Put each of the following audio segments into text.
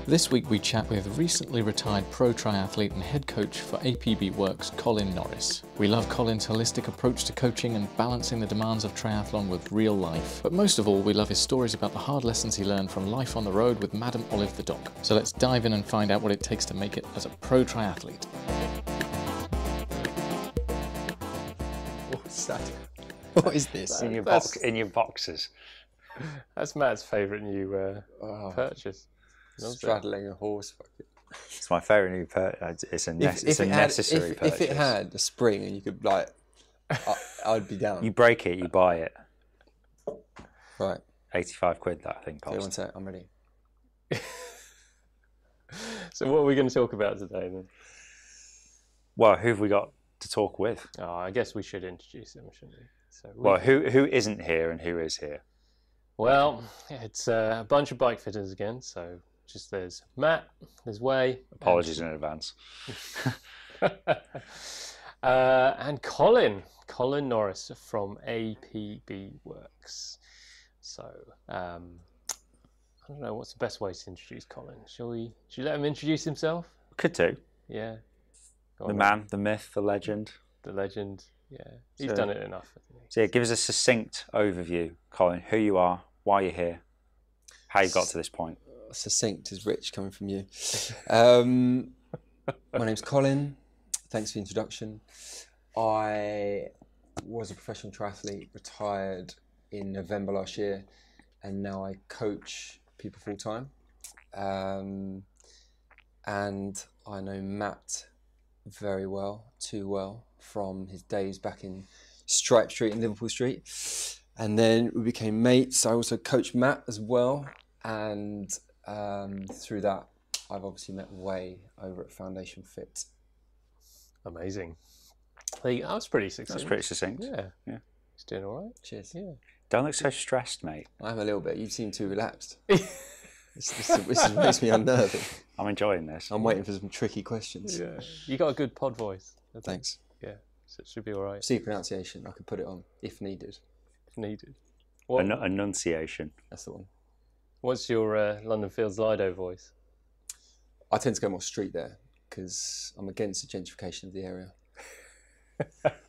This week we chat with recently retired pro triathlete and head coach for APB Works, Colin Norris. We love Colin's holistic approach to coaching and balancing the demands of triathlon with real life. But most of all, we love his stories about the hard lessons he learned from life on the road with Madam Olive the dog. So let's dive in and find out what it takes to make it as a pro triathlete. What's that? What is this? In your boxes. That's Matt's favourite new purchase. Straddling a horse. It's my favourite new purchase. It's a necessary purchase. If it had a spring and you could like, I'd be down. You break it, you buy it. Right. 85 quid that I think cost. Okay, one sec, I'm ready. So what are we going to talk about today then? Well, who have we got to talk with? Oh, I guess we should introduce them, shouldn't we? So well, who isn't here and who is here? Well, it's a bunch of bike fitters again. So just there's Matt, there's Wei. Apologies in advance. And Colin Norris from APB Works. So I don't know what's the best way to introduce Colin. Should you let him introduce himself? Could do. Yeah. The man, the myth, the legend. The legend. Yeah, he's done it enough. So yeah, give us a succinct overview, Colin. Who you are, why you're here, how you got to this point. Succinct is rich coming from you. My name's Colin. Thanks for the introduction. I was a professional triathlete, retired in November last year, and now I coach people full time. And I know Matt very well, too well, from his days back in Stripe Street and Liverpool Street. And then we became mates. I also coached Matt as well. And through that, I've obviously met Wei over at Foundation Fit. Amazing. That was pretty succinct. That's pretty succinct. Yeah. He's doing all right. Cheers. Yeah. Don't look so stressed, mate. I am a little bit. You seem too relaxed. This makes me unnerving. I'm enjoying this. I'm waiting for some tricky questions. Yeah. You got a good pod voice. Thanks. Yeah. So it should be all right. C pronunciation. I could put it on if needed. If needed. Enunciation. That's the one. What's your London Fields Lido voice? I tend to go more street there because I'm against the gentrification of the area.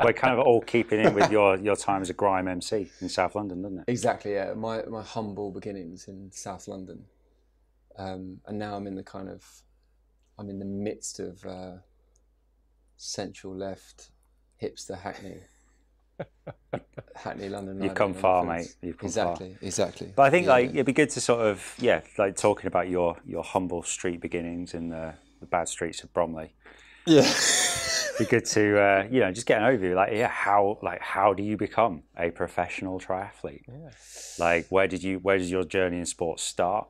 We're kind of all keeping in with your time as a grime MC in South London, doesn't it? Exactly, yeah. My humble beginnings in South London. And now I'm in the midst of central left hipster Hackney, London. You've come far, mate. You've come far. Exactly. But I think it'd be good to sort of talking about your humble street beginnings in the bad streets of Bromley. Yeah. Be good to just get an overview. How do you become a professional triathlete? Yeah. Like where did your journey in sports start?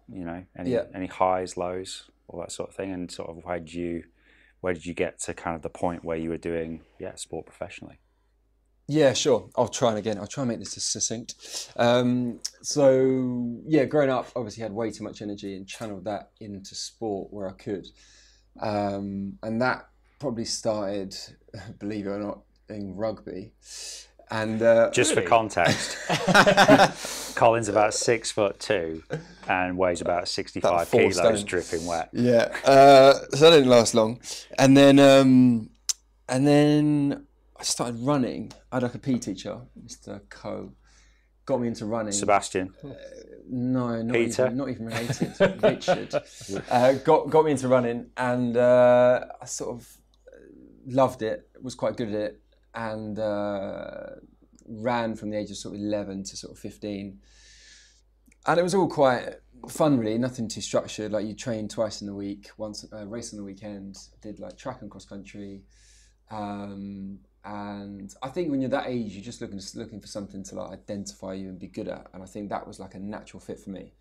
Any highs, lows, all that sort of thing, and sort of where did you get to kind of the point where you were doing sport professionally? Yeah, sure. I'll try and make this as succinct. Growing up, obviously had way too much energy and channeled that into sport where I could. And that probably started, believe it or not, in rugby. And just for context, Colin's about 6'2" and weighs about 65 kilos, stones. Dripping wet. Yeah, so that didn't last long. And then I started running. I had like a PE teacher, Mr. Coe, got me into running. Sebastian? No, Peter? Not even related. Richard. Got me into running, and I sort of loved it, was quite good at it, and ran from the age of sort of 11 to sort of 15. And it was all quite fun, really, nothing too structured. Like you train twice in the week, once race on the weekend, did like track and cross country. And I think when you're that age, you're just looking for something to like identify you and be good at. And I think that was like a natural fit for me.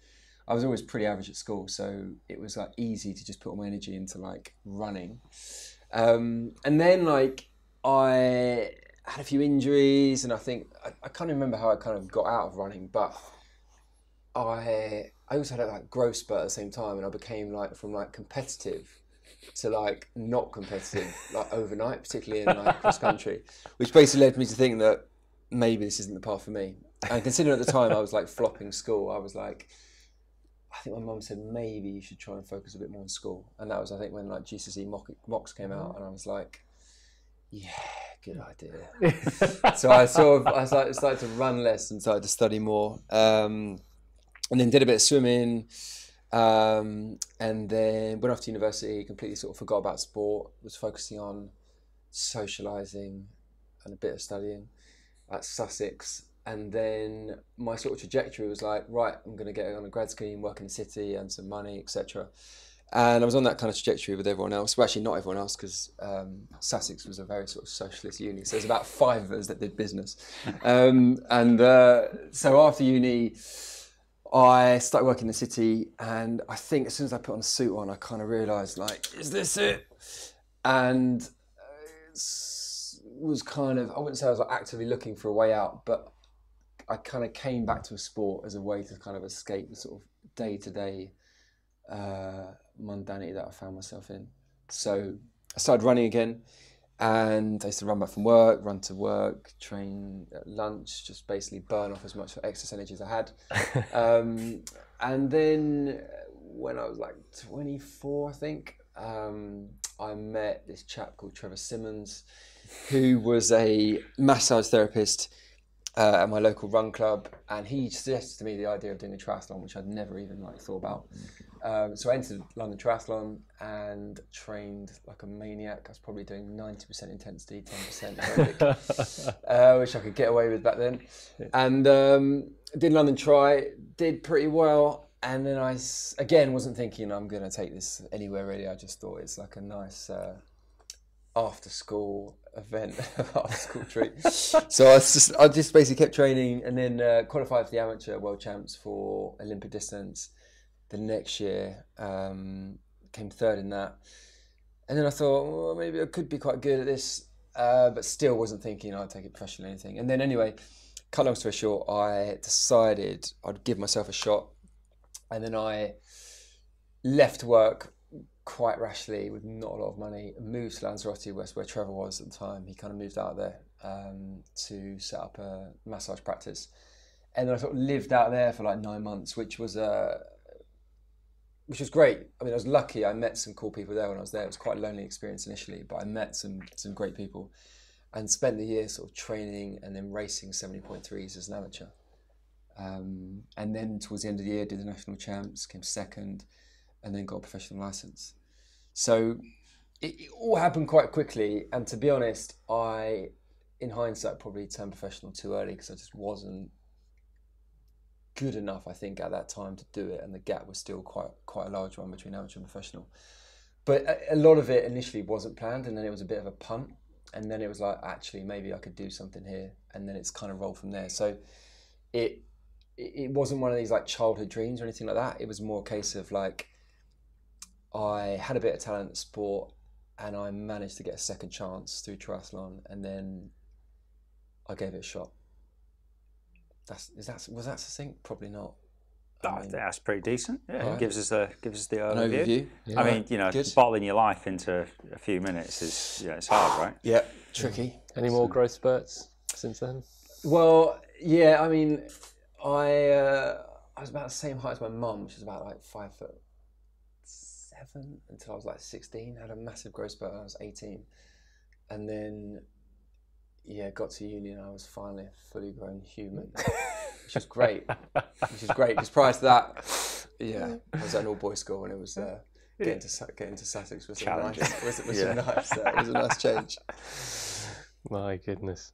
I was always pretty average at school, so it was like easy to just put all my energy into like running. And then like I had a few injuries, and I think I can't remember how I kind of got out of running, but I also had like growth spurt at the same time, and I became like from like competitive to like not competitive like overnight, particularly in like cross country, which basically led me to think that maybe this isn't the path for me. And considering at the time I was like flopping school, I was like, I think my mum said maybe you should try and focus a bit more on school, and that was, I think, when like GCSE mocks came out, and I was like, yeah, good idea. So I started to run less and started to study more, and then did a bit of swimming, and then went off to university. Completely sort of forgot about sport. Was focusing on socialising and a bit of studying at Sussex. And then my sort of trajectory was like, right, I'm going to get on a grad scheme, work in the city, earn some money, etc. And I was on that kind of trajectory with everyone else. Well, actually not everyone else, because Sussex was a very sort of socialist uni. So there's about 5 of us that did business. So after uni, I started working in the city. And I think as soon as I put on a suit on, I kind of realised, like, is this it? And was kind of, I wouldn't say I was like actively looking for a way out, but I kind of came back to a sport as a way to kind of escape the sort of day-to-day mundanity that I found myself in. So I started running again, and I used to run back from work, run to work, train at lunch, just basically burn off as much excess energy as I had. And then when I was like 24, I think, I met this chap called Trevor Simmons, who was a massage therapist at my local run club, and he suggested to me the idea of doing a triathlon, which I'd never even like thought about. So I entered London Triathlon and trained like a maniac. I was probably doing 90% intensity, 10% aerobic, which I could get away with back then. And did London Tri, did pretty well. And then I, again, wasn't thinking I'm going to take this anywhere really. I just thought it's like a nice after school event, after school treat. So I just basically kept training, and then qualified for the amateur world champs for Olympic distance. The next year, came 3rd in that. And then I thought, well, maybe I could be quite good at this, but still wasn't thinking I'd take it professionally or anything. And then anyway, cut long story short, I decided I'd give myself a shot. And then I left work quite rashly with not a lot of money, moved to Lanzarote, where Trevor was at the time. He kind of moved out there to set up a massage practice. And then I sort of lived out there for like 9 months, which was great. I mean, I was lucky. I met some cool people there when I was there. It was quite a lonely experience initially, but I met some great people and spent the year sort of training and then racing 70.3s as an amateur. And then towards the end of the year, did the national champs, came 2nd, and then got a professional license. So it all happened quite quickly. And to be honest, I, in hindsight, probably turned professional too early because I just wasn't good enough, I think, at that time to do it. And the gap was still quite a large one between amateur and professional. But a lot of it initially wasn't planned, and then it was a bit of a punt. And then it was like, actually, maybe I could do something here. And then it's kind of rolled from there. So it wasn't one of these like childhood dreams or anything like that. It was more a case of like, I had a bit of talent at sport, and I managed to get a second chance through triathlon, and then I gave it a shot. Was that succinct? Probably not. I think that's pretty decent. Yeah, Right. gives us the overview. Yeah. I mean, Good. bottling your life into a few minutes is, it's hard, right? Yeah, tricky. Any more growth spurts since then? Well, yeah, I mean, I was about the same height as my mum, which is about like 5'7" until I was like 16. Had a massive growth spurt when I was 18, and then got to uni and I was finally a fully grown human, which is great. Because prior to that, I was at an all-boys school, and it was getting to Sussex was a nice change. My goodness.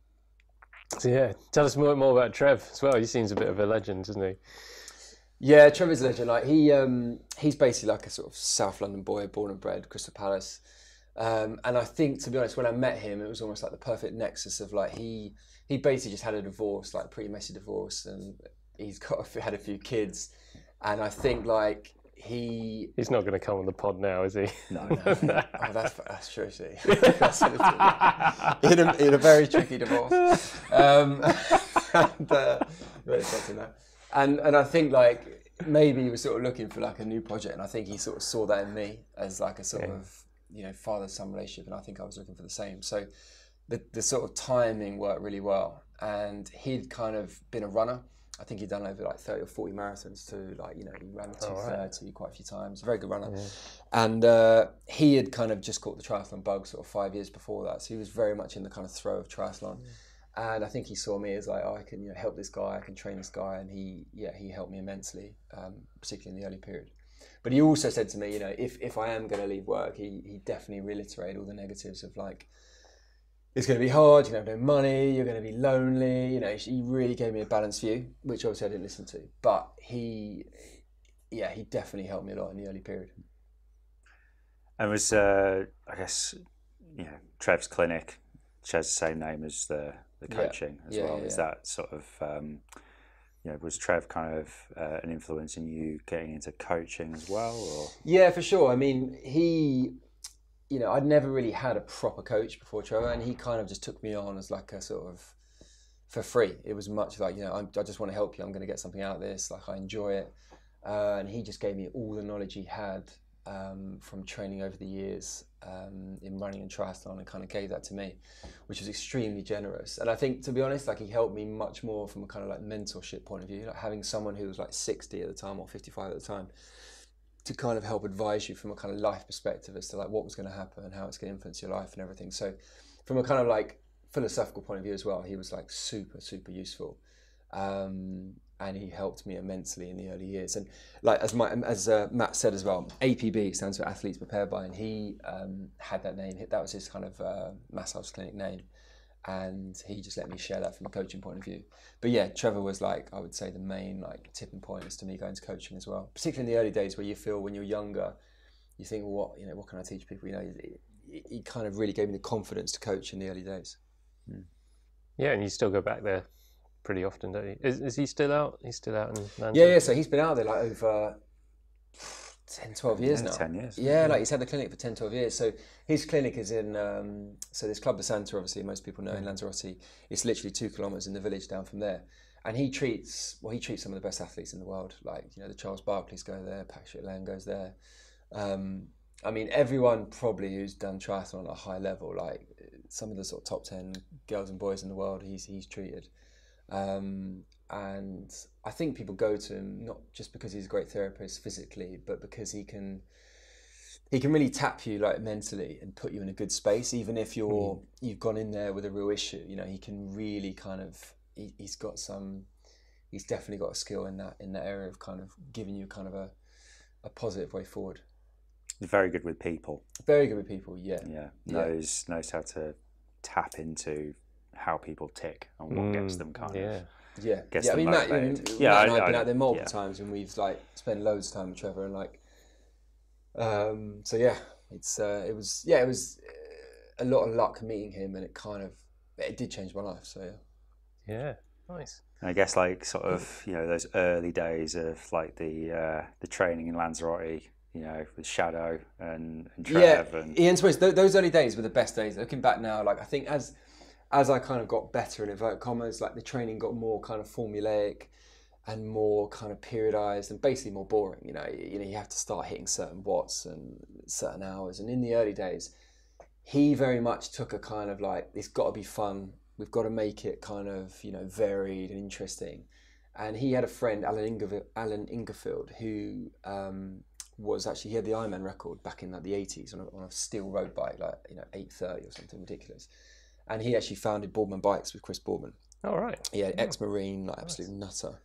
So tell us more about Trev as well. He seems a bit of a legend, doesn't he? Yeah, Trevor's a legend. Like he's basically like a sort of South London boy, born and bred, Crystal Palace. And I think, to be honest, when I met him, it was almost like the perfect nexus of like he basically just had a divorce, like a pretty messy divorce, and he's had a few kids, and I think like he's not going to come on the pod now, is he? No. Oh, that's true. See, he had a very tricky divorce, and I think like maybe he was sort of looking for like a new project, and I think he sort of saw that in me as like a sort of father-son relationship, and I think I was looking for the same. So the sort of timing worked really well, and he'd kind of been a runner, I think he'd done over like 30 or 40 marathons too. Like, you know, he ran the 2:30 quite a few times. Very good runner. And he had kind of just caught the triathlon bug sort of 5 years before that. So he was very much in the kind of throw of triathlon. And I think he saw me as like, oh, I can, you know, help this guy, I can train this guy. And he helped me immensely, particularly in the early period. But he also said to me, you know, if I am going to leave work, he definitely reiterated all the negatives of like, it's going to be hard, you're going to have no money, you're going to be lonely. You know, he really gave me a balanced view, which obviously I didn't listen to. But he definitely helped me a lot in the early period. And was, I guess, you know, Trev's clinic shares the same name as the coaching as well. Is that sort of, you know, was Trev kind of an influence in you getting into coaching as well? Or? Yeah, for sure. I mean, you know, I'd never really had a proper coach before Trevor, and he kind of just took me on as like a sort of for free. It was much like, you know, I just want to help you. I'm going to get something out of this. Like, I enjoy it. And he just gave me all the knowledge he had from training over the years in running and triathlon, and kind of gave that to me, which was extremely generous. And I think, to be honest, like, he helped me much more from a kind of like mentorship point of view, like having someone who was like 60 at the time or 55 at the time to kind of help advise you from a kind of life perspective as to like what was going to happen and how it's going to influence your life and everything. So from a kind of like philosophical point of view as well, he was like super useful. And he helped me immensely in the early years. And like as Matt said as well, APB stands for Athletes Prepared By, and he had that name. That was his kind of massage clinic name, and he just let me share that from a coaching point of view. But yeah, Trevor was like, I would say, the main like tipping point as to me going to coaching as well. Particularly in the early days, where you feel when you're younger, you think, well, what can I teach people? You know, he kind of really gave me the confidence to coach in the early days. Yeah, and you still go back there pretty often, don't you? Is he still out? He's still out in Manchester? Yeah. So he's been out there like over 10, 12 years now. 10 years. Yeah, like he's had the clinic for 10, 12 years. So his clinic is in, so this Club de Santa, obviously, most people know in Lanzarote. It's literally 2 kilometres in the village down from there. And he treats some of the best athletes in the world. Like, you know, the Charles Barkleys go there, Patrick Lang goes there. I mean, everyone probably who's done triathlon at a high level, like some of the sort of top 10 girls and boys in the world, he's treated. And I think people go to him not just because he's a great therapist physically, but because he can really tap you like mentally and put you in a good space, even if you've gone in there with a real issue. You know, he can really kind of he's definitely got a skill in that area of kind of giving you kind of a positive way forward. He's very good with people. Very good with people, yeah. Knows how to tap into how people tick and what gets them kind of. Gets them I mean, Matt and I've been out there multiple times, and we've like spent loads of time with Trevor, and like, so yeah, it was a lot of luck meeting him, and it did change my life. So yeah, nice. And I guess like sort of, you know, those early days of like the training in Lanzarote, you know, with Shadow and Trev and Ian Swiss, those early days were the best days. Looking back now, like I think as I kind of got better in inverted commas, like the training got more kind of formulaic and more kind of periodized and basically more boring. You know, you have to start hitting certain watts and certain hours. And in the early days, he very much took a kind of like, it's got to be fun. We've got to make it kind of, you know, varied and interesting. And he had a friend, Alan Ingerfield, who he had the Ironman record back in like the 80s on a steel road bike, like, you know, 830 or something ridiculous. And he actually founded Boardman Bikes with Chris Boardman. Oh, right. Yeah, ex-Marine, like absolute nutter.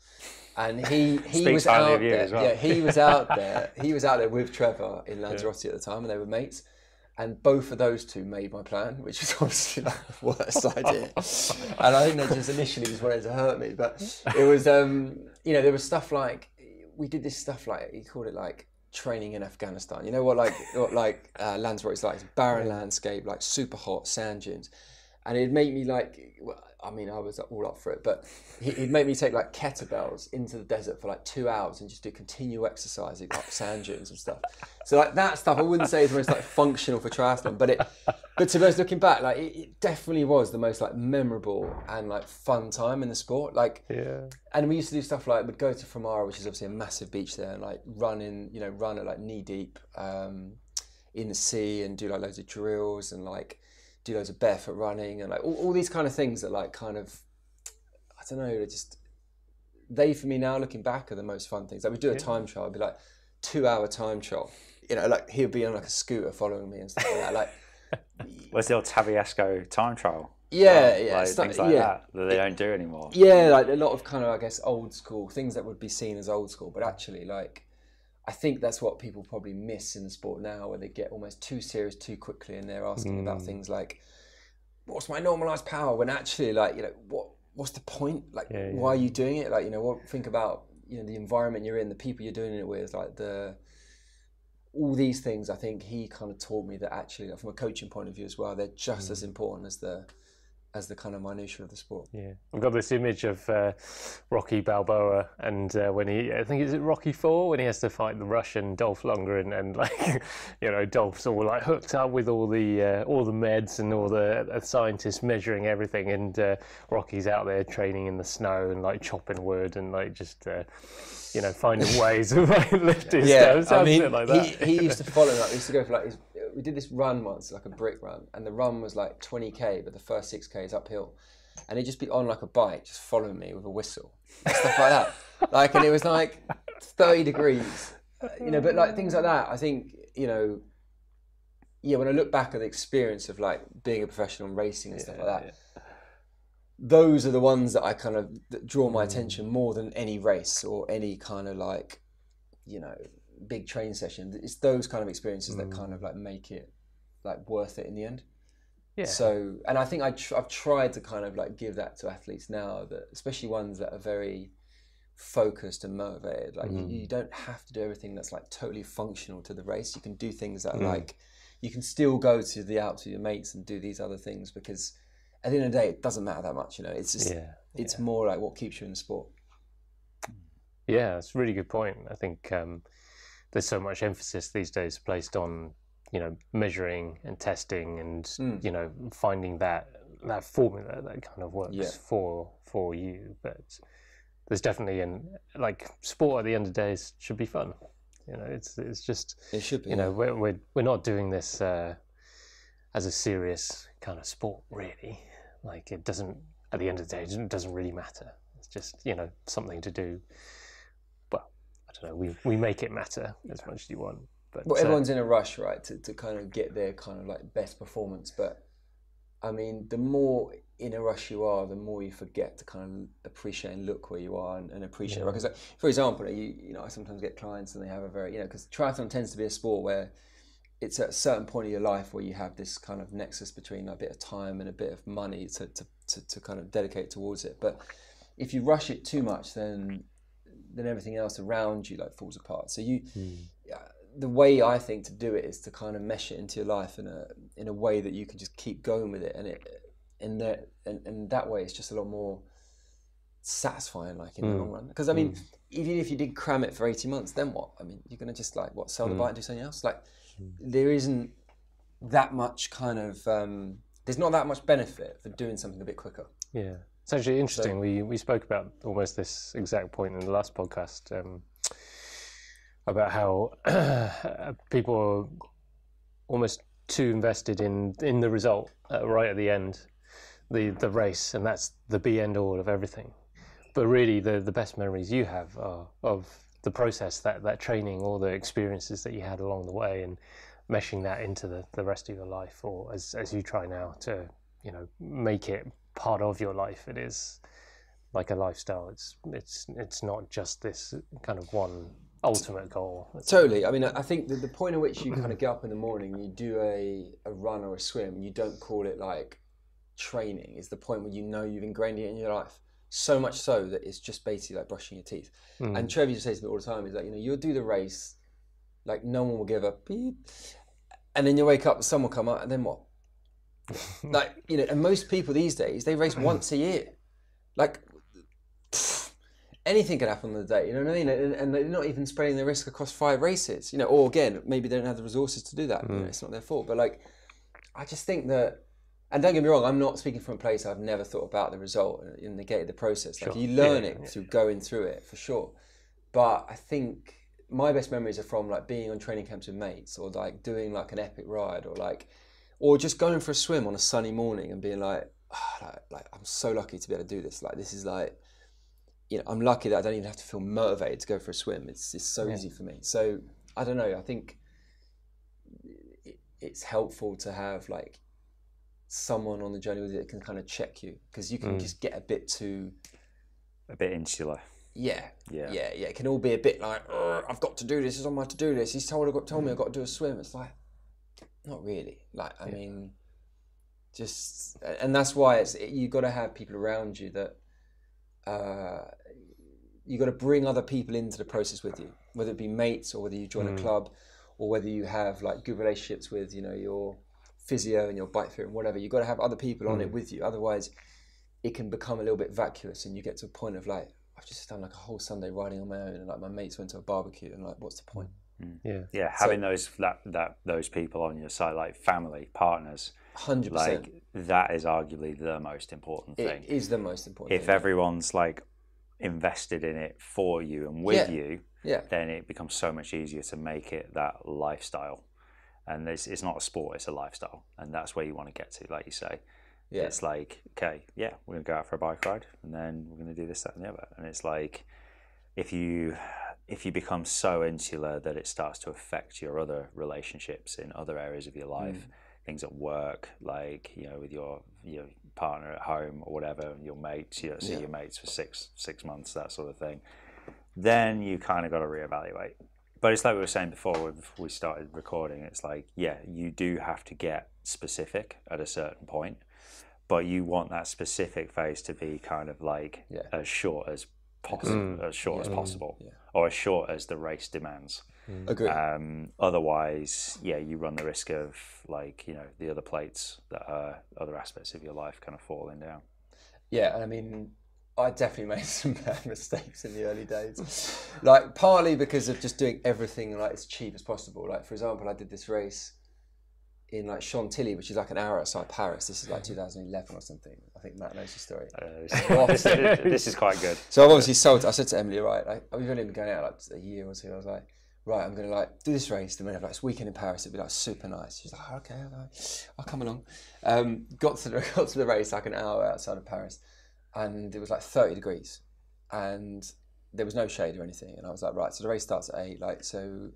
And he was out out there. well. Yeah, he was out there. He was out there with Trevor in Lanzarote at the time, and they were mates. And both of those two made my plan, which was obviously like the worst idea. And I think they just initially just wanted to hurt me. But it was, you know, there was stuff like, we did this stuff like, he called it like training in Afghanistan. You know what Lanzarote's like? It's barren landscape, like super hot sand dunes. And it'd make me like, well, I mean, I was all up for it, but he'd make me take like kettlebells into the desert for like 2 hours and just do continual exercising up sand dunes and stuff. So like that stuff, I wouldn't say is the most like functional for triathlon, but to be honest, looking back, like it definitely was the most like memorable and like fun time in the sport. Like, and we used to do stuff like, we'd go to Famara, which is obviously a massive beach there, and like run at like knee deep in the sea and do like loads of drills and like do loads of barefoot running and like all these kind of things that like kind of, I don't know, they for me now looking back are the most fun things. Like we do a time trial, it'd be like 2-hour time trial. You know, like he'll be on like a scooter following me and stuff like that. Like, where's the old Taviesco time trial? Yeah, like things like that they don't do anymore. Yeah, like a lot of kind of, I guess, old school things that would be seen as old school, but actually, like, I think that's what people probably miss in the sport now, where they get almost too serious too quickly, and they're asking about things like, "What's my normalized power?" When actually, like, you know, what's the point? Like, why are you doing it? Like, you know, think about, you know, the environment you're in, the people you're doing it with, like all these things. I think he kind of taught me that actually, like, from a coaching point of view as well, they're just as important as the kind of minutiae of the sport. Yeah, I've got this image of Rocky Balboa, and when I think it's Rocky IV, when he has to fight the Russian Dolph Lundgren, and like, you know, Dolph's all like hooked up with all the meds and all the scientists measuring everything, and Rocky's out there training in the snow and like chopping wood and like just you know, finding ways of like lifting stuff. I mean, a bit like that. He used to follow that. We used to go for like we did this run once, like a brick run, and the run was like 20k, but the first 6k is uphill, and he'd just be on like a bike, just following me with a whistle, and stuff like that. Like, and it was like 30 degrees, you know. But like things like that, I think, you know, yeah. When I look back at the experience of like being a professional and racing and stuff like that, those are the ones that I kind of that draw my attention more than any race or any kind of like, you know, big train session. It's those kind of experiences that kind of like make it like worth it in the end. Yeah. So, and I think I've tried to kind of like give that to athletes now, that especially ones that are very focused and motivated. Like you don't have to do everything that's like totally functional to the race. You can do things that are like, you can still go to the out to your mates and do these other things, because at the end of the day, it doesn't matter that much, you know. It's just, it's more like what keeps you in the sport. Yeah, that's a really good point. I think there's so much emphasis these days placed on, you know, measuring and testing and, you know, finding that formula that kind of works for you. But there's definitely like sport at the end of the day should be fun. You know, it's just, it should be, you know, we're not doing this as a serious kind of sport, really. Like, it doesn't, at the end of the day, it doesn't really matter. It's just, you know, something to do. Well, I don't know, we make it matter as much as you want. But well, everyone's in a rush, right, to kind of get their kind of like best performance. But I mean, the more in a rush you are, the more you forget to kind of appreciate and look where you are and appreciate it. Because, like, for example, you know, I sometimes get clients and they have a very, you know, because triathlon tends to be a sport where it's at a certain point of your life where you have this kind of nexus between a bit of time and a bit of money to kind of dedicate towards it. But if you rush it too much, then everything else around you like falls apart. So the way I think to do it is to kind of mesh it into your life in a way that you can just keep going with it, and that way it's just a lot more satisfying, like, in the long run. Because I mean, even if you did cram it for 18 months, then what? I mean, you're going to just like sell the bike and do something else? Like, there isn't that much kind of there's not that much benefit for doing something a bit quicker. Yeah, it's actually interesting. So, we spoke about almost this exact point in the last podcast, about how people are almost too invested in the result right at the end, the race, and that's the be end all of everything. But really, the best memories you have are of the process, that training, all the experiences that you had along the way, and meshing that into the rest of your life, or as you try now to, you know, make it part of your life. It is like a lifestyle. It's not just this kind of one ultimate goal. Totally. I mean, I think the point at which you kind of get up in the morning and you do a run or a swim and you don't call it like training is the point where you know you've ingrained it in your life. So much so that it's just basically like brushing your teeth. And Trevor just says to me all the time, he's like, you know, you'll do the race, like no one will give a beep, and then you wake up, the sun will come out, and then what? Like, you know, and most people these days, they race once a year. Like, anything can happen on the day, you know what I mean? And they're not even spreading the risk across 5 races, you know, or again, maybe they don't have the resources to do that. You know, it's not their fault. But like, I just think that, and don't get me wrong, I'm not speaking from a place I've never thought about the result and negated the process. Like, you learn it through going through it, for sure. But I think my best memories are from like being on training camps with mates, or like doing like an epic ride, or just going for a swim on a sunny morning and being like, oh, like I'm so lucky to be able to do this. Like, this is like, you know, I'm lucky that I don't even have to feel motivated to go for a swim. It's so easy for me. So I don't know. I think it's helpful to have like someone on the journey with you that can kind of check you, because you can just get a bit insular. Yeah. It can all be a bit like, I've got to do this. It's on my to-do list. He's told me I've got to do a swim. It's like, not really. Like, I mean, just, and that's why you got to have people around you that you got to bring other people into the process with you, whether it be mates or whether you join a club, or whether you have like good relationships with, you know, your physio and your bike fit and whatever. You got to have other people on it with you. Otherwise, it can become a little bit vacuous, and you get to a point of like, I've just done like a whole Sunday riding on my own, and like my mates went to a barbecue, and like, what's the point? Yeah, having those people on your side, like family, partners, 100%. like that is arguably the most important thing. It is the most important if thing. everyone's like invested in it for you and with you, then it becomes so much easier to make it that lifestyle. And it's not a sport, it's a lifestyle, and that's where you want to get to, like you say. It's like, okay, we're going to go out for a bike ride, and then we're going to do this, that, and the other. And it's like, if you become so insular that it starts to affect your other relationships in other areas of your life, things at work, like, you know, with your partner at home or whatever, your mates, you don't see your mates for six months, that sort of thing, then you kind of got to reevaluate. But it's like we were saying before we started recording, it's like, you do have to get specific at a certain point, but you want that specific phase to be kind of like as short as possible, or as short as the race demands. Agree. Otherwise, you run the risk of, like, you know, the other plates that are other aspects of your life kind of falling down. Yeah, I mean, I definitely made some bad mistakes in the early days. Like, partly because of just doing everything like as cheap as possible. Like, for example, I did this race in like Chantilly, which is like an hour outside Paris. This is like 2011 or something. I think Matt knows the story. This is quite good. So I've obviously sold it. I said to Emily, right, we've only been going out like a year or two. I was like, right, I'm going to like do this race. Then we have like this weekend in Paris. It'd be like super nice. She's like, oh, okay, I'll come along. Got to the race like an hour outside of Paris, and it was like 30 degrees, and there was no shade or anything. And I was like, right, so the race starts at 8. Like, so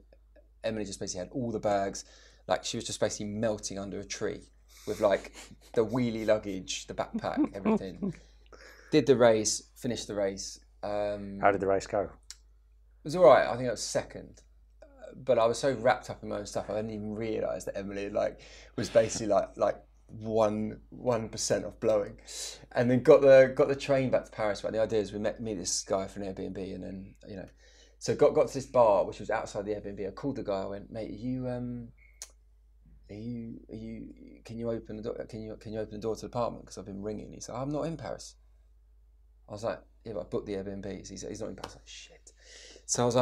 Emily just basically had all the bags. Like, she was just basically melting under a tree with like the wheelie luggage, the backpack, everything. Did the race, finished the race. How did the race go? It was all right. I think I was second, but I was so wrapped up in my own stuff, I didn't even realise that Emily like was basically like 1% off blowing. And then got the train back to Paris. But the idea is we meet this guy for an Airbnb, and then, you know, so got to this bar which was outside the Airbnb. I called the guy. I went, mate, can you open the door? Can you open the door to the apartment? Because I've been ringing. He said, I'm not in Paris. I was like, yeah, but I booked the Airbnb. So he said, he's not in Paris. I was like, shit. So I was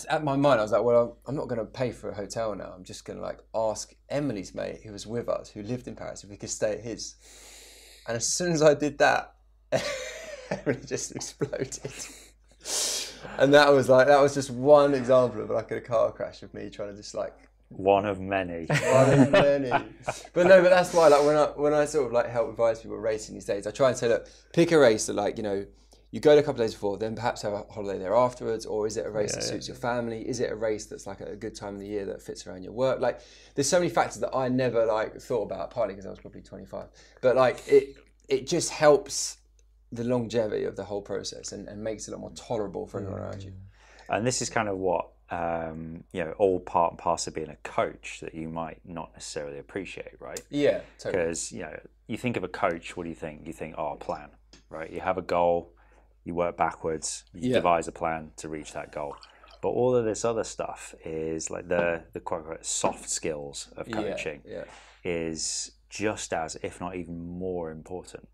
at my mind, I was like, well, I'm not going to pay for a hotel now. I'm just going to like ask Emily's mate, who was with us, who lived in Paris, if we could stay at his. And as soon as I did that, Emily just exploded. And that was just one example of like a car crash of me trying to just like, one of many. But that's why, like, when I sort of like help advise people racing these days, I try and say, look, pick a race that, like, you know, you go a couple of days before, then perhaps have a holiday there afterwards. Or is it a race that suits your family? Is it a race that's like a good time of the year that fits around your work? Like, there's so many factors that I never like thought about, partly because I was probably 25, but like it just helps the longevity of the whole process and makes it a lot more tolerable for everyone around you. And this is kind of what, you know, all part and parcel of being a coach that you might not necessarily appreciate, right? Yeah, totally. Because, you know, you think of a coach, what do you think? You think, oh, a plan, right? You have a goal, you work backwards, you devise a plan to reach that goal. But all of this other stuff is like the quote unquote soft skills of coaching is just as, if not even more important.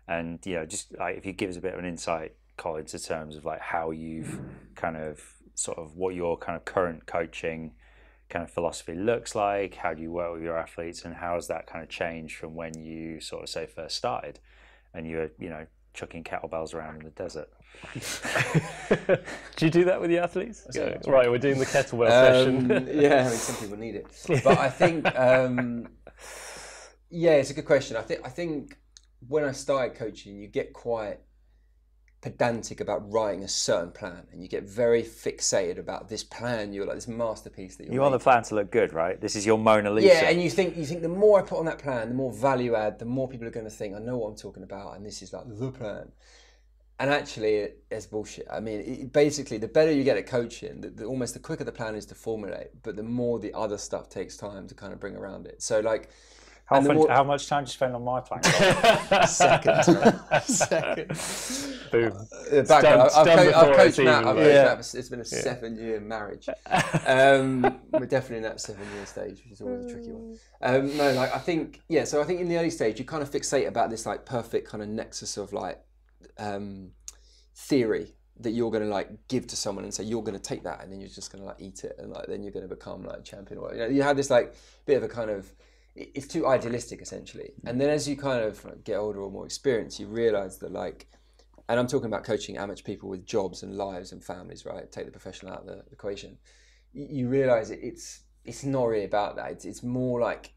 And, you know, just like if you give us a bit of an insight, Colin, in terms of like how you've kind of sort of what your kind of current coaching kind of philosophy looks like, how do you work with your athletes, and how has that kind of changed from when you sort of say first started and you were, you know, chucking kettlebells around in the desert? Do you do that with the athletes? Yeah. Right, we're doing the kettlebell session. Yeah, I mean, some people need it, but I think it's a good question. I think when I started coaching, you get quite pedantic about writing a certain plan, and you get very fixated about this plan. You're like this masterpiece that you want the plan to look good, right? This is your Mona Lisa. Yeah, and you think the more I put on that plan, the more value add, the more people are going to think I know what I'm talking about, and this is like the plan. And actually, it's bullshit. I mean, basically, the better you get at coaching, almost the quicker the plan is to formulate, but the more the other stuff takes time to kind of bring around it. So like. How much time do you spend on my plan? Second. Boom. I've coached Matt. It's been a 7-year marriage. We're definitely in that 7-year stage, which is always a tricky one. No, like I think in the early stage you kind of fixate about this like perfect kind of nexus of like theory that you're going to like give to someone and say you're going to take that and then you're just going to like eat it and like then you're going to become like a champion. Or you have this like bit of a kind of. It's too idealistic essentially. And then as you kind of get older or more experienced, you realize that like, and I'm talking about coaching amateur people with jobs and lives and families, right? Take the professional out of the equation. You realize it's not really about that. It's more like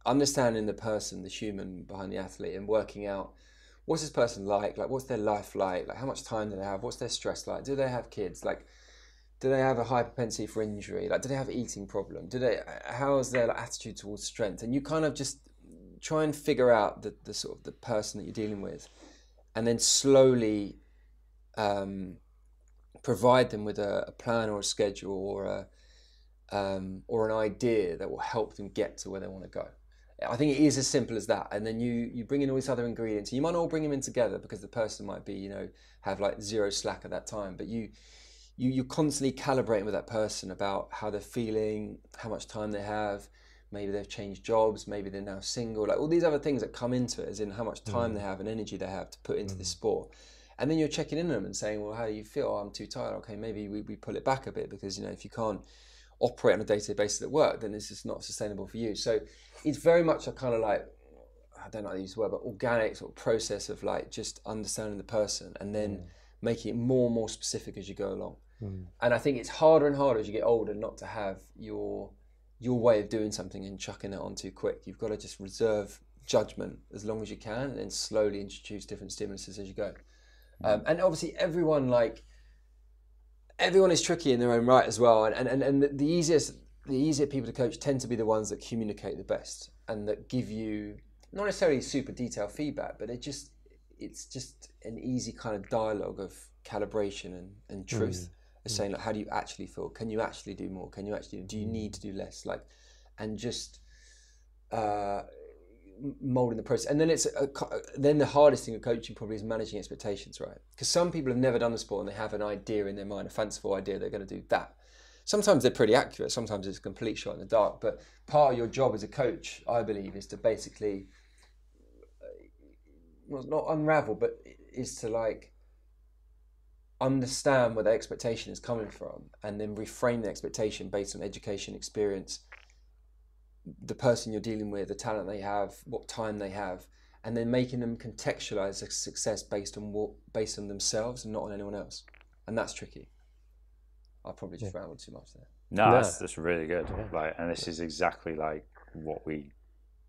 understanding the person, the human behind the athlete and working out what's this person like what's their life like how much time do they have, what's their stress like, do they have kids, like do they have a high propensity for injury? Like, do they have an eating problem? How is their like, attitude towards strength? And you kind of just try and figure out the sort of the person that you're dealing with, and then slowly provide them with a plan or a schedule or an idea that will help them get to where they want to go. I think it is as simple as that. And then you bring in all these other ingredients. You might not all bring them in together because the person might be, have like zero slack at that time, but you're constantly calibrating with that person about how they're feeling, how much time they have, maybe they've changed jobs, maybe they're now single, like all these other things that come into it, as in how much time they have and energy they have to put into this sport. And then you're checking in on them and saying, well, how do you feel? Oh, I'm too tired. Okay, maybe we pull it back a bit because, if you can't operate on a day-to-day basis at work, then it's just not sustainable for you. So it's very much a kind of like, I don't know how to use the word, but organic sort of process of like just understanding the person and then making it more and more specific as you go along. And I think it's harder and harder as you get older not to have your way of doing something and chucking it on too quick. You've got to just reserve judgment as long as you can and then slowly introduce different stimuluses as you go. And obviously everyone is tricky in their own right as well. And the easier people to coach tend to be the ones that communicate the best and that give you not necessarily super detailed feedback, but it's just an easy kind of dialogue of calibration and truth. Saying like, how do you actually feel? Can you actually do more? Can you actually do you need to do less? Like, and just molding the process. And then then the hardest thing of coaching probably is managing expectations, right? Because some people have never done the sport and they have an idea in their mind, a fanciful idea they're going to do that. Sometimes they're pretty accurate. Sometimes it's a complete shot in the dark. But part of your job as a coach, I believe, is to basically, well, not unravel, but is to like understand where the expectation is coming from and then reframe the expectation based on education, experience, the person you're dealing with, the talent they have, what time they have, and then making them contextualize their success based on themselves and not on anyone else. And that's tricky. I probably just rambled too much there. No, that's really good. Like, and this is exactly like what we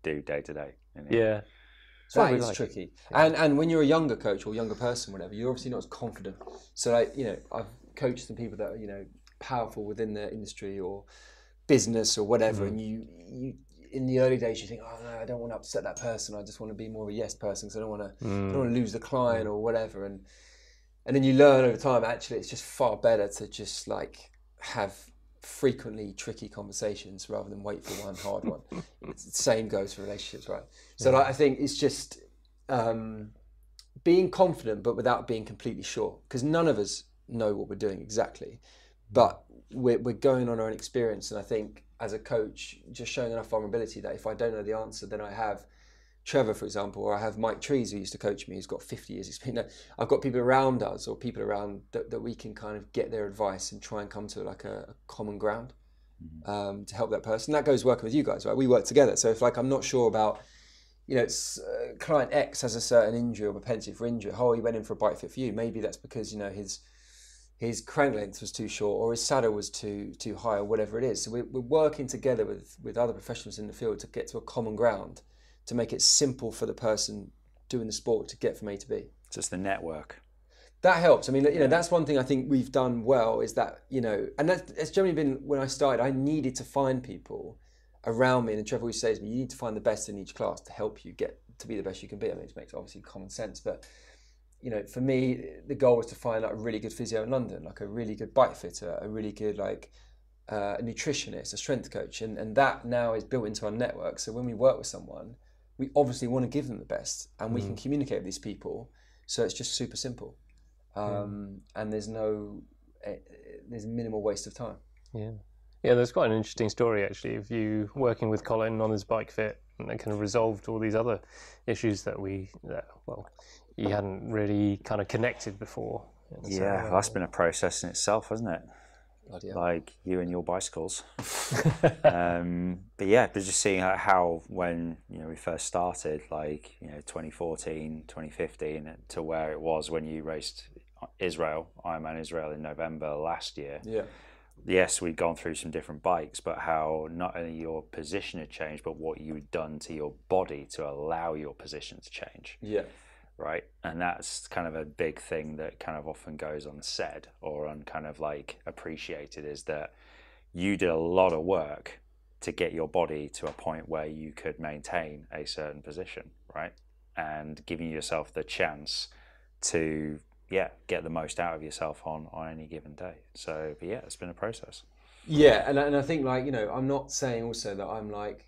do day to day. Yeah. That is tricky. And when you're a younger coach or younger person, whatever, you're obviously not as confident. So like, I've coached some people that are, powerful within their industry or business or whatever. And you in the early days, you think, oh no, I don't want to upset that person. I just want to be more of a yes person because I don't want to lose the client or whatever. And then you learn over time, actually, it's just far better to just like have frequently tricky conversations rather than wait for one hard one. The same goes for relationships, right? So like, I think it's just being confident but without being completely sure, because none of us know what we're doing exactly, but we're going on our own experience. And I think as a coach, just showing enough vulnerability that if I don't know the answer, then I have Trevor, for example, or I have Mike Trees, who used to coach me, who's got 50 years experience. I've got people around us or people around that we can kind of get their advice and try and come to like a common ground to help that person. That goes working with you guys, right? We work together. So if like I'm not sure about, it's client X has a certain injury or propensity for injury. Oh, he went in for a bike fit for you. Maybe that's because, his crank length was too short or his saddle was too high or whatever it is. So we're working together with other professionals in the field to get to a common ground, to make it simple for the person doing the sport to get from A to B. So it's the network. That helps. I mean, you know, that's one thing I think we've done well is that, you know, and that's generally been when I started, I needed to find people around me. And Trevor always says to me, you need to find the best in each class to help you get to be the best you can be. I mean, it makes obviously common sense, but, you know, for me, the goal was to find like a really good physio in London, like a really good bike fitter, a really good like a nutritionist, a strength coach. And that now is built into our network. So when we work with someone, we obviously want to give them the best and we can communicate with these people. So it's just super simple. And there's minimal waste of time. Yeah, there's quite an interesting story actually of you working with Colin on his bike fit, and that kind of resolved all these other issues that you hadn't really kind of connected before. And yeah, so, that's been a process in itself, hasn't it? Yeah. Like you and your bicycles. But yeah, but just seeing how when, you know, we first started, like, you know, 2014, 2015 to where it was when you raced Ironman Israel in November last year. Yeah. Yes, we'd gone through some different bikes, but how not only your position had changed, but what you had done to your body to allow your position to change. Yeah. Right. And that's kind of a big thing that kind of often goes unsaid or kind of like appreciated, is that you did a lot of work to get your body to a point where you could maintain a certain position, right? And giving yourself the chance to, get the most out of yourself on any given day. So, but yeah, it's been a process. Yeah. And I think, like, you know, I'm not saying also that I'm like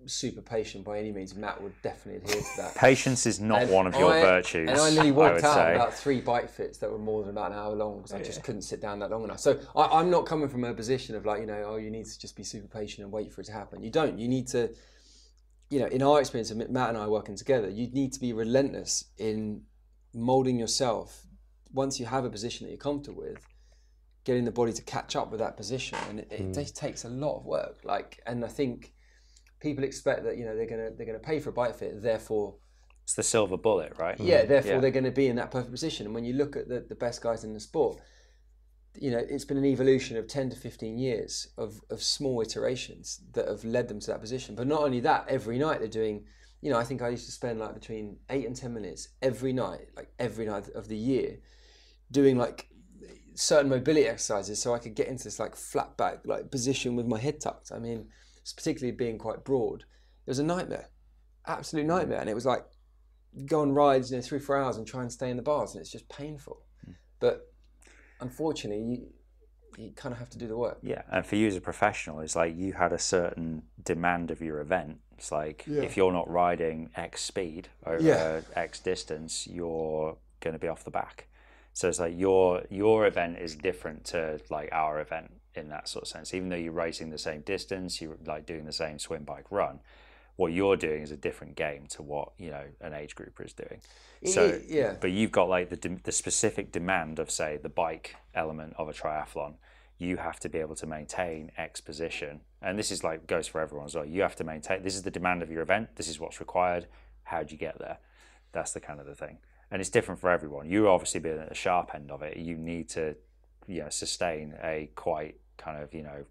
super patient by any means. Matt would definitely adhere to that. Patience is not one of your virtues. And I nearly walked out about 3 bike fits that were more than about an hour long because I just couldn't sit down that long enough. So I'm not coming from a position of like, you know, you need to just be super patient and wait for it to happen. You don't. You need to, you know, in our experience, Matt and I working together, you need to be relentless in molding yourself. Once you have a position that you're comfortable with, getting the body to catch up with that position, and it just takes a lot of work. Like, and I think people expect that, you know, they're gonna pay for a bike fit, therefore it's the silver bullet, right? Yeah, therefore they're going to be in that perfect position. And when you look at the best guys in the sport, you know, it's been an evolution of 10 to 15 years of small iterations that have led them to that position. But not only that, every night they're doing, you know, I think I used to spend like between 8 and 10 minutes every night of the year, doing like certain mobility exercises so I could get into this like flat back like position with my head tucked. I mean, particularly being quite broad, it was a nightmare, absolute nightmare. And it was like go on rides, you know, 3-4 hours and try and stay in the bars, and it's just painful. But unfortunately, you kind of have to do the work. Yeah, and for you as a professional, it's like you had a certain demand of your event. It's like if you're not riding X speed over X distance, you're going to be off the back. So it's like your event is different to like our event in that sort of sense. Even though you're racing the same distance, you're like doing the same swim, bike, run. What you're doing is a different game to what, you know, an age grouper is doing. So but you've got like the specific demand of, say, the bike element of a triathlon. You have to be able to maintain X position, and this is like goes for everyone as well. You have to maintain. This is the demand of your event. This is what's required. How do you get there? That's the kind of the thing. And it's different for everyone. You obviously being at the sharp end of it, you need to, you know, sustain a quite kind of, you know,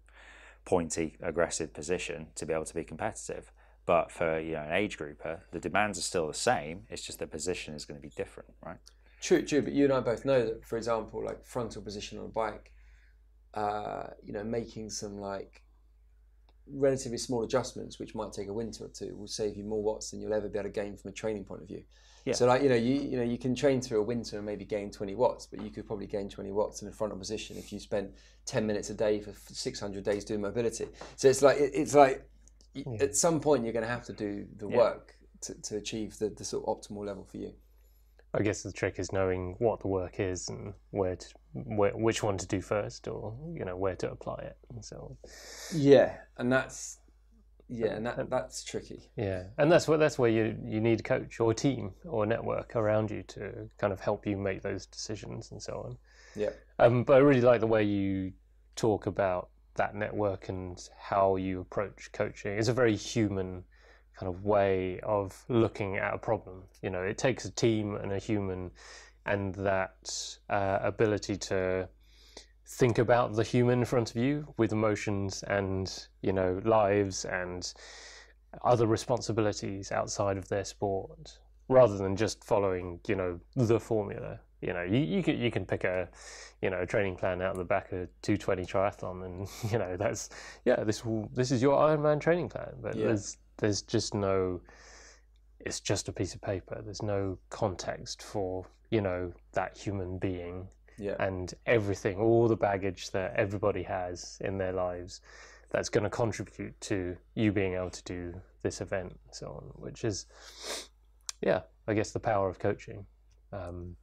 pointy, aggressive position to be able to be competitive. But for, you know, an age grouper, the demands are still the same. It's just the position is going to be different, right? True. But you and I both know that, for example, like frontal position on a bike, you know, making some like relatively small adjustments, which might take a winter or two, will save you more watts than you'll ever be able to gain from a training point of view. Yeah. So like, you can train through a winter and maybe gain 20 watts, but you could probably gain 20 watts in a frontal position if you spent 10 minutes a day for 600 days doing mobility. So it's like at some point you're going to have to do the work to achieve the sort of optimal level for you. I guess the trick is knowing what the work is and which one to do first, or, you know, where to apply it and so on. Yeah, and that's that's tricky. Yeah, and that's where you need a coach or a team or a network around you to kind of help you make those decisions and so on. Yeah. But I really like the way you talk about that network and how you approach coaching. It's a very human kind of way of looking at a problem. You know, it takes a team and a human, and that ability to think about the human in front of you with emotions and, you know, lives and other responsibilities outside of their sport, rather than just following, you know, the formula. You know, you can pick a, you know, a training plan out of the back of 220 triathlon, and you know this is your Ironman training plan. But there's just no. It's just a piece of paper. There's no context for, you know, that human being and everything, all the baggage that everybody has in their lives that's going to contribute to you being able to do this event and so on, which is, I guess the power of coaching. The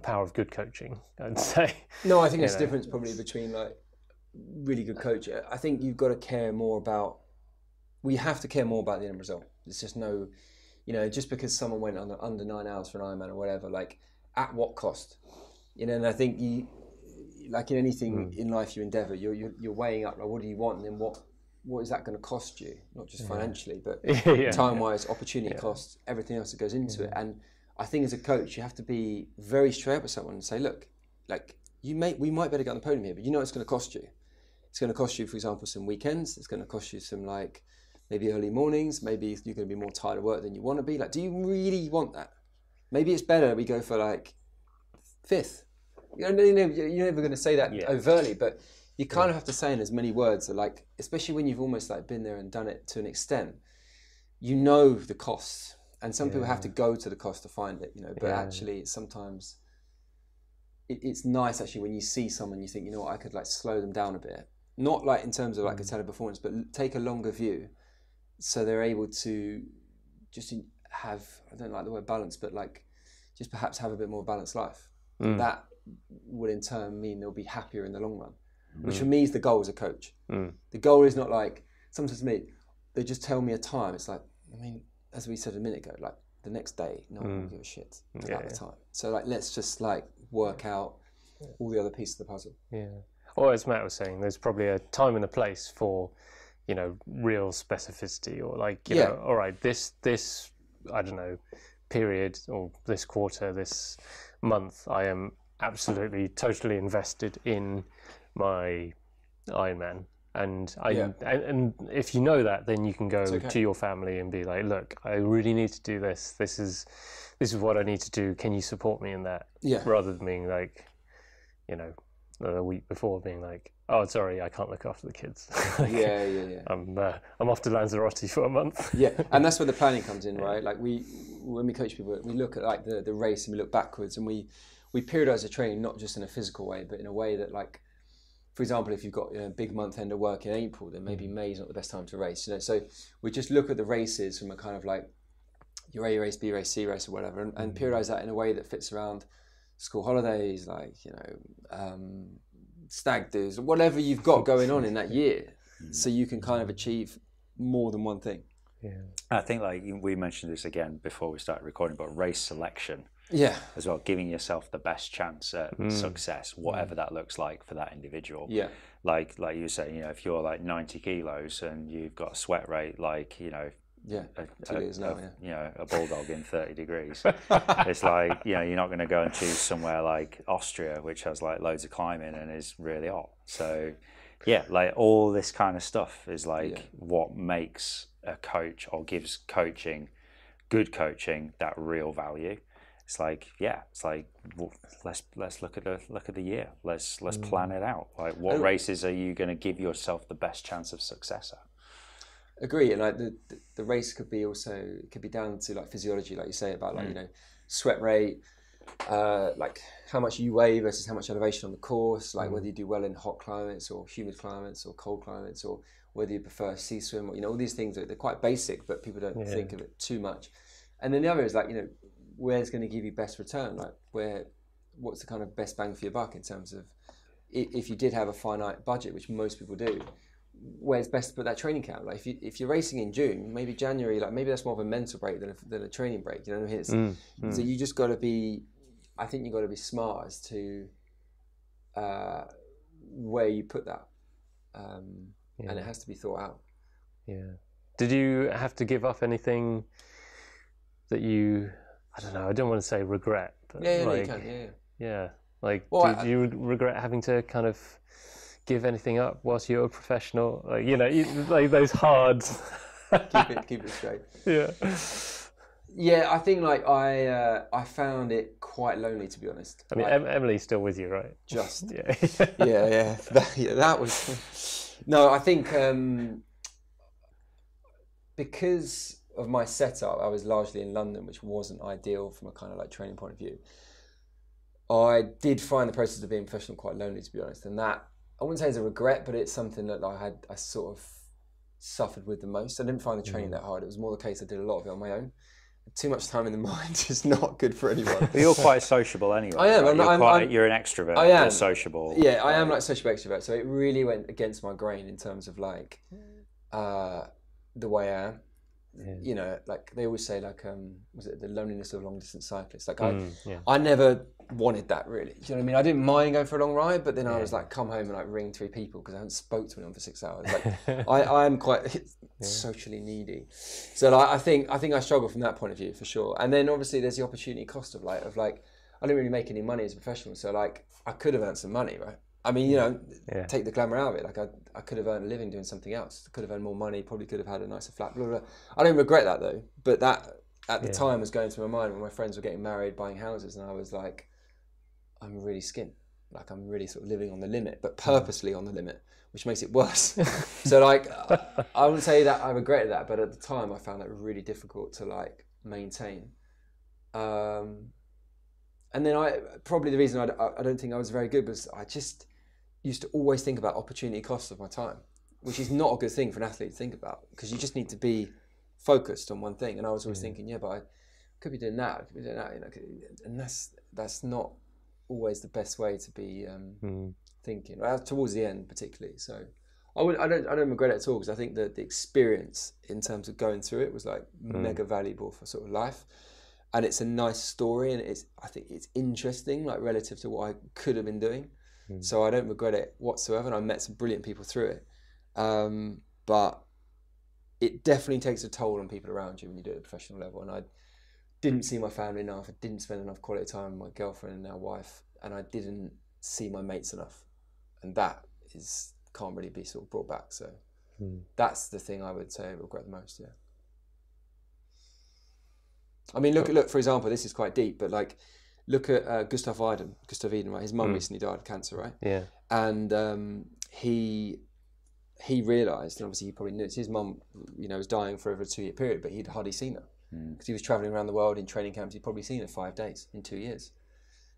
power of good coaching, I'd say. No, I think there's a difference probably between like really good coach. I think you've got to care more about, we have to care more about the end result. There's just no, you know, just because someone went under 9 hours for an Ironman or whatever, like at what cost? You know, and I think you, like in anything in life you endeavour, you're weighing up, like what do you want, and then what is that going to cost you? Not just financially, but time-wise, opportunity costs, everything else that goes into it. And I think as a coach, you have to be very straight up with someone and say, look, like we might better get on the podium here, but you know it's going to cost you. It's going to cost you, for example, some weekends. It's going to cost you some like maybe early mornings. Maybe you're going to be more tired of work than you want to be. Like, do you really want that? Maybe it's better we go for like 5th. You're never going to say that overtly, but you kind of have to say in as many words that, like, especially when you've almost like been there and done it to an extent, you know the costs. And some people have to go to the cost to find it, you know, but actually sometimes it's nice actually when you see someone, you think, you know what, I could like slow them down a bit. Not like in terms of like a teleperformance, but take a longer view so they're able to just have, I don't like the word balance, but like just perhaps have a bit more balanced life. That would in turn mean they'll be happier in the long run, which for me is the goal as a coach. The goal is not like, sometimes to me, they just tell me a time. It's like, I mean, as we said a minute ago, like the next day, no one will give a shit about the time. So like, let's just like work out all the other pieces of the puzzle. Yeah. Or as Matt was saying, there's probably a time and a place for, you know, real specificity, or like, you know, all right, this, I don't know, period, or this quarter, this month, I am absolutely, totally invested in my Ironman. And and if you know that, then you can go to your family and be like, look, I really need to do this. This is what I need to do. Can you support me in that? Yeah. Rather than being like, you know, a week before being like, oh, sorry, I can't look after the kids. I'm off to Lanzarote for a month. And that's where the planning comes in, right? Like when we coach people, we look at like the race and we look backwards, and we periodise the training not just in a physical way, but in a way that, like, for example, if you've got a big month end of work in April, then maybe May is not the best time to race. You know, so we just look at the races from a kind of like your A race, B race, C race, or whatever, and periodise that in a way that fits around school holidays, like, you know, stag do's, whatever you've got going on in that year, so you can kind of achieve more than one thing. I think, like we mentioned this again before we started recording, but race selection. As well, giving yourself the best chance at success, whatever that looks like for that individual. Like you were saying, you know, if you're like 90 kilos and you've got a sweat rate like, you know, a bulldog in 30 degrees, it's like, you know, you're not going to go and choose somewhere like Austria, which has like loads of climbing and is really hot. So like all this kind of stuff is like what makes a coach, or gives coaching, good coaching, that real value. It's like, well, let's look at the year. Let's plan it out. Like, what races are you going to give yourself the best chance of success at? Agree, and like the race could be down to like physiology, like you say, about like, you know, sweat rate, like how much you weigh versus how much elevation on the course, like whether you do well in hot climates or humid climates or cold climates, or whether you prefer sea swim, or, you know, all these things they're quite basic, but people don't think of it too much. And then the other is like, you know, where's going to give you best return? Like what's the kind of best bang for your buck in terms of, if you did have a finite budget, which most people do, where's best to put that training camp? Like if you're racing in June, maybe January, like maybe that's more of a mental break than a training break. You know what I mean? So you just got to be, I think you got to be smart as to where you put that, and it has to be thought out. Did you have to give up anything that you, I don't know, I don't want to say regret, but like, you can, like, well, did you regret having to kind of give anything up whilst you're a professional? Like, you know, like those hard... keep it straight. Yeah, I think like I found it quite lonely, to be honest. I mean, Like, Emily's still with you, right? just Yeah. yeah. That was no. I think because of my setup, I was largely in London, which wasn't ideal from a kind of like training point of view. I did find the process of being professional quite lonely, to be honest, and that I wouldn't say it's a regret, but it's something that I sort of suffered with the most. I didn't find the training that hard. It was more the case I did a lot of it on my own. Too much time in the mind is not good for anyone. But you're quite sociable anyway. I am. Right? You're an extrovert. I am. You're sociable. Yeah, I am like sociable extrovert. So it really went against my grain in terms of like the way I am. Yeah. You know, like they always say, like was it the loneliness of long distance cyclists? Like I never wanted that really. Do you know what I mean? I didn't mind going for a long ride, but then I was like, come home and like ring 3 people because I haven't spoke to anyone for 6 hours. Like I am quite socially needy, so like, I think I struggle from that point of view for sure. And then obviously there's the opportunity cost of like I didn't really make any money as a professional, so like I could have earned some money, right? I mean, you know, take the glamour out of it. Like I could have earned a living doing something else. I could have earned more money. Probably could have had a nicer flat. Blah, blah, blah. I don't regret that though. But that at the time was going through my mind when my friends were getting married, buying houses, and I was like, I'm really skint. Like I'm really sort of living on the limit, but purposely on the limit, which makes it worse. So like, I wouldn't say that I regretted that, but at the time I found that really difficult to like maintain. And then probably the reason I don't think I was very good was I just used to always think about opportunity costs of my time, which is not a good thing for an athlete to think about because you just need to be focused on one thing. And I was always thinking, but I could be doing that, I could be doing that, you know, and that's not always the best way to be thinking towards the end, particularly. So I don't regret it at all because I think that the experience in terms of going through it was like mega valuable for sort of life. And it's a nice story, and I think it's interesting, like relative to what I could have been doing. So I don't regret it whatsoever, and I met some brilliant people through it. But it definitely takes a toll on people around you when you do it at a professional level. And I didn't see my family enough. I didn't spend enough quality time with my girlfriend and now wife, and I didn't see my mates enough. And that can't really be sort of brought back. So that's the thing I would say I regret the most. Yeah. I mean, look. For example, this is quite deep, but like, look at Gustav Iden, right? His mum recently died of cancer, right? Yeah. And he realised, and obviously he probably knew his mum, you know, was dying for over a 2-year period, but he'd hardly seen her because he was travelling around the world in training camps. He'd probably seen her 5 days in 2 years.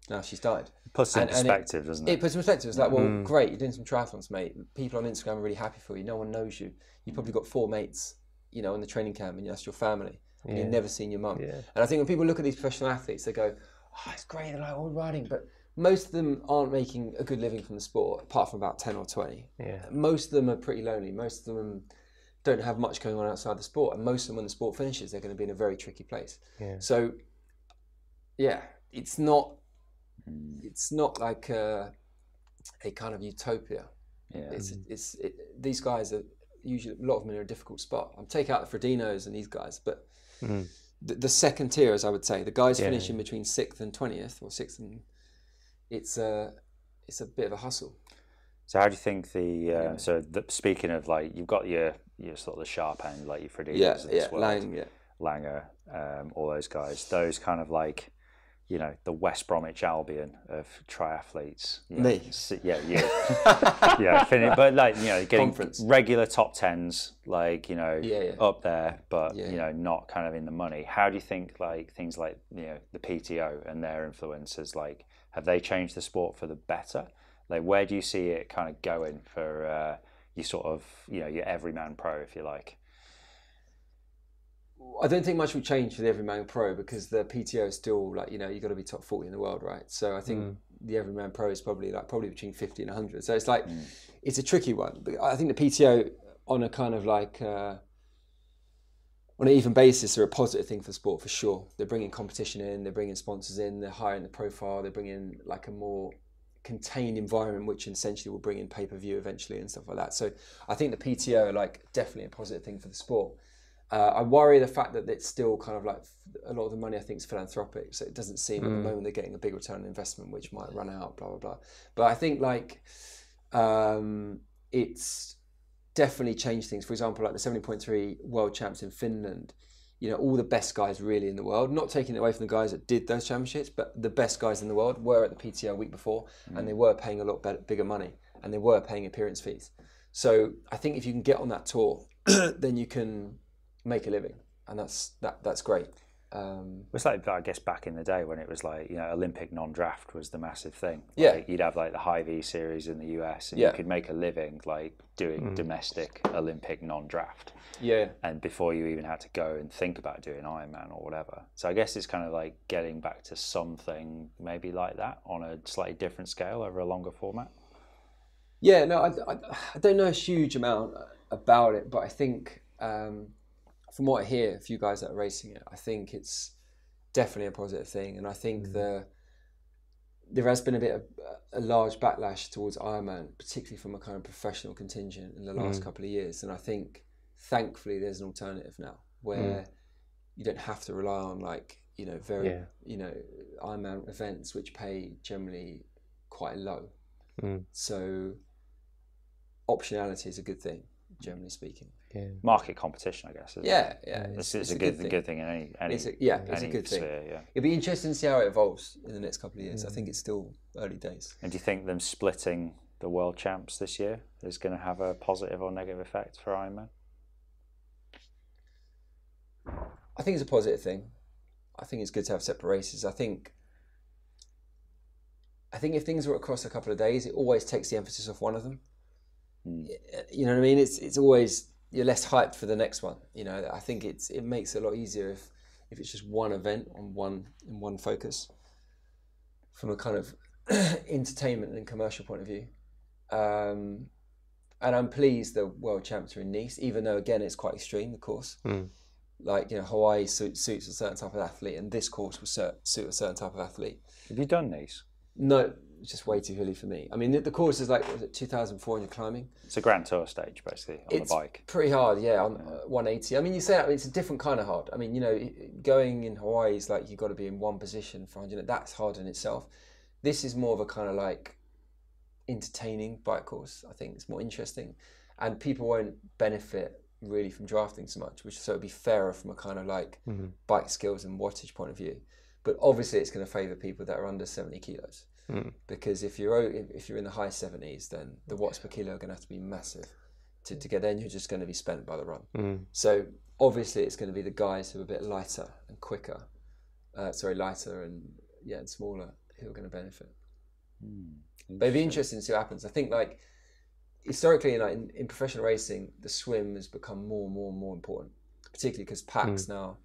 Now she's died. Puts it in perspective, doesn't it? It puts in perspective. It's like, well, great, you're doing some triathlons, mate. People on Instagram are really happy for you. No one knows you. You've probably got 4 mates, you know, in the training camp, and that's your family. And you've never seen your mum. Yeah. And I think when people look at these professional athletes, they go, oh, it's great, they're like all riding, but most of them aren't making a good living from the sport, apart from about 10 or 20. Yeah. Most of them are pretty lonely. Most of them don't have much going on outside the sport. And most of them, when the sport finishes, they're going to be in a very tricky place. Yeah. So, yeah, it's not like a kind of utopia. Yeah. These guys are usually, a lot of them are in a difficult spot. I'm taking out the Fredinos and these guys, but the second tier, as I would say, the guys finishing between 6th and 20th, or 6th and it's a bit of a hustle. So how do you think speaking of like, you've got your sort of the sharp end, like your Fredinos, Langer, all those guys, those kind of like, you know, the West Bromwich Albion of triathletes. Me? Yeah, you. Yeah, but like, you know, getting regular top 10s, like, you know, up there, but, you know, not kind of in the money. How do you think like things like, you know, the PTO and their influences, like, have they changed the sport for the better? Like, where do you see it kind of going for you sort of, you know, your everyman pro, if you like? I don't think much will change for the Everyman Pro because the PTO is still like, you know, you've got to be top 40 in the world, right? So I think the Everyman Pro is probably between 50 and 100. So it's like, it's a tricky one. But I think the PTO on a kind of like, on an even basis are a positive thing for sport for sure. They're bringing competition in, they're bringing sponsors in, they're hiring the profile, they're bringing like a more contained environment, which essentially will bring in pay-per-view eventually and stuff like that. So I think the PTO are like definitely a positive thing for the sport. I worry the fact that it's still kind of like a lot of the money I think is philanthropic, so it doesn't seem at the moment they're getting a big return on investment, which might run out, blah, blah, blah. But I think like it's definitely changed things. For example, like the 70.3 world champs in Finland, you know, all the best guys really in the world, not taking it away from the guys that did those championships, but the best guys in the world were at the PTO a week before, and they were paying a lot bigger money, and they were paying appearance fees. So I think if you can get on that tour, then you can make a living, and that's great. It's like, I guess, back in the day when it was like, you know, Olympic non-draft was the massive thing. Yeah. Like, you'd have like the High V series in the US, and Yeah. you could make a living like doing domestic Olympic non-draft. Yeah. And before you even had to go and think about doing Ironman or whatever. So I guess it's kind of like getting back to something maybe like that on a slightly different scale over a longer format. Yeah, no, I don't know a huge amount about it, but I think from what I hear, a few guys that are racing it, I think it's definitely a positive thing. And I think there has been a large backlash towards Ironman, particularly from a kind of professional contingent in the last couple of years. And I think, thankfully, there's an alternative now where you don't have to rely on like, you know, you know, Ironman events which pay generally quite low. So optionality is a good thing, generally speaking. Yeah. Market competition, I guess. Yeah. It's a good thing in any it's a good thing. Sphere, yeah. It'd be interesting to see how it evolves in the next couple of years. I think it's still early days. And do you think them splitting the world champs this year is going to have a positive or negative effect for Ironman? I think it's a positive thing. I think it's good to have separate races. I think if things were across a couple of days, it always takes the emphasis off one of them. You know what I mean? It's always, you're less hyped for the next one. You know, I think it makes it a lot easier if it's just one event on one focus from a kind of entertainment and commercial point of view. And I'm pleased the world champs are in Nice, even though again it's quite extreme, the course. Like, you know, Hawaii suits a certain type of athlete, and this course will suit a certain type of athlete. Have you done Nice? No, it's just way too hilly for me. I mean, the course is like, was it 2,400 climbing? It's a Grand Tour stage, basically, on the bike. It's pretty hard, yeah, on 180. I mean, you say that, it's a different kind of hard. I mean, you know, going in Hawaii is like, you've got to be in one position for 100. That's hard in itself. This is more of a kind of like entertaining bike course. I think it's more interesting. And people won't benefit really from drafting so much, so it'd be fairer from a kind of like bike skills and wattage point of view. But obviously it's going to favour people that are under 70 kilos. Because if you're in the high 70s, then the watts per kilo are going to have to be massive to get there, and you're just going to be spent by the run. So obviously it's going to be the guys who are a bit lighter and quicker, lighter and smaller, who are going to benefit. But it'd be interesting to see what happens. I think like historically, in professional racing, the swim has become more and more important, particularly because packs now,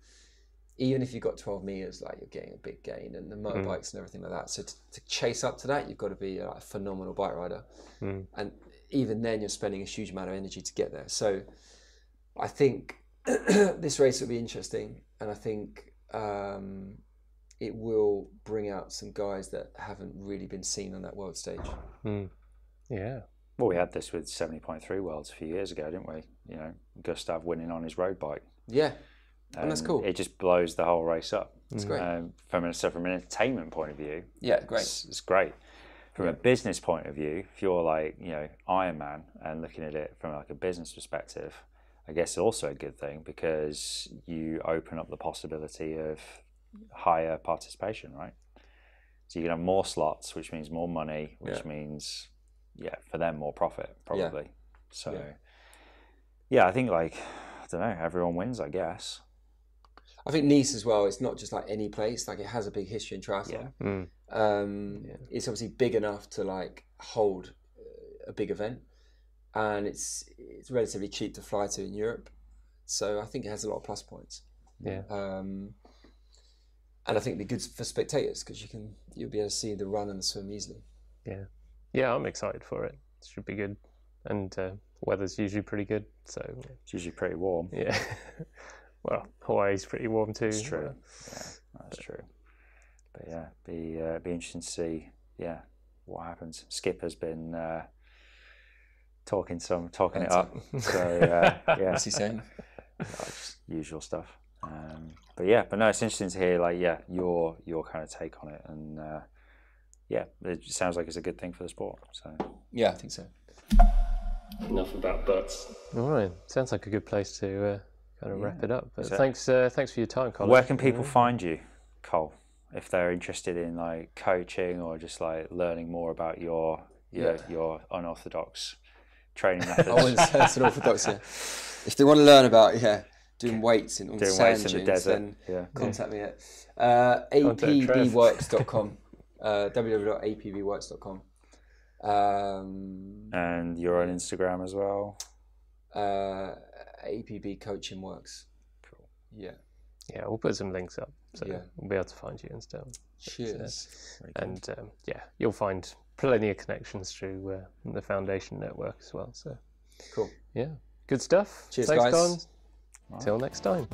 even if you've got 12 meters, like you're getting a big gain, and the motorbikes and everything like that. So to chase up to that, you've got to be a phenomenal bike rider. And even then you're spending a huge amount of energy to get there. So I think this race will be interesting, and I think it will bring out some guys that haven't really been seen on that world stage. Yeah. Well, we had this with 70.3 Worlds a few years ago, didn't we? You know, Gustav winning on his road bike. Yeah. And that's cool. It just blows the whole race up. It's great. From an entertainment point of view, yeah, great. It's great. From a business point of view, if you're like, you know, Ironman and looking at it from like a business perspective, I guess it's also a good thing because you open up the possibility of higher participation, right? So you can have more slots, which means more money, which means, for them, more profit, probably. Yeah. So, I think like, I don't know, everyone wins, I guess. I think Nice as well, it's not just like any place, like it has a big history in triathlon. It's obviously big enough to like hold a big event, and it's relatively cheap to fly to in Europe. So I think it has a lot of plus points. And I think it'd be good for spectators because you'll be able to see the run and the swim easily. Yeah, I'm excited for it. It should be good, and weather's usually pretty good, so it's usually pretty warm. Yeah. Well, Hawaii's pretty warm too. It's true. Yeah, that's true. But yeah, be interesting to see. Yeah, what happens. Skip has been talking it up. So yeah. What's he saying? Just usual stuff. But no, it's interesting to hear like your kind of take on it, and it sounds like it's a good thing for the sport. So yeah, I think so. Enough about butts. All right, sounds like a good place to kind of wrap it up. But thanks for your time, Colin. Where can people find you, Cole, if they're interested in like coaching or just like learning more about your unorthodox training methods? I wouldn't say it's unorthodox. Yeah. If they want to learn about doing weights on sand dunes, in the desert, then contact me at apbworks.com. www.apbworks.com. And you're on Instagram as well. APB Coaching Works. Cool. Yeah. Yeah, we'll put some links up, so we'll be able to find you and stuff. Cheers. And you'll find plenty of connections through the foundation network as well. So cool. Yeah, good stuff. Cheers, Thanks, guys. Colin. Till next time.